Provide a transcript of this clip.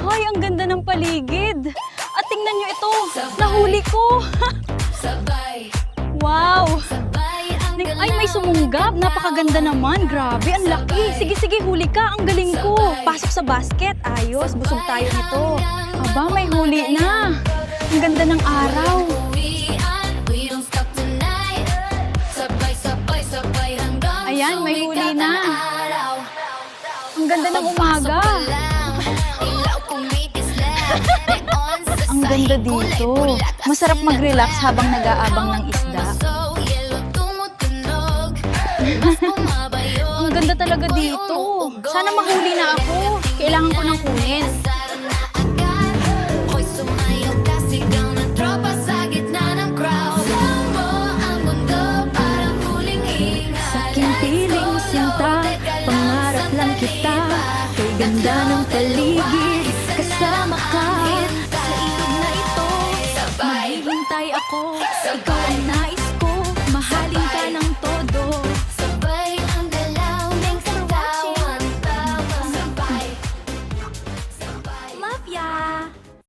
Hoy, ang ganda ng paligid. At tingnan nyo ito, nahuli ko. Wow. Ay, may sumunggab. Napakaganda naman. Grabe, ang laki. Sige, sige, huli ka. Ang galing ko. Pasok sa basket. Ayos, busog tayo nito. Aba, may huli na. Ang ganda ng araw. Ayan, may huli na. Ang ganda ng umaga. Ang ganda dito. Masarap mag-relax habang nag-aabang ng isda. Ang ganda talaga dito. Sana mahuli na ako. Kailangan ko nang kunin. Sa aking piling sinta, pangarap lang kita. Kay ganda ng paligid, kasama ka. Sa ilog na ito, maghihintay ako. Ikaw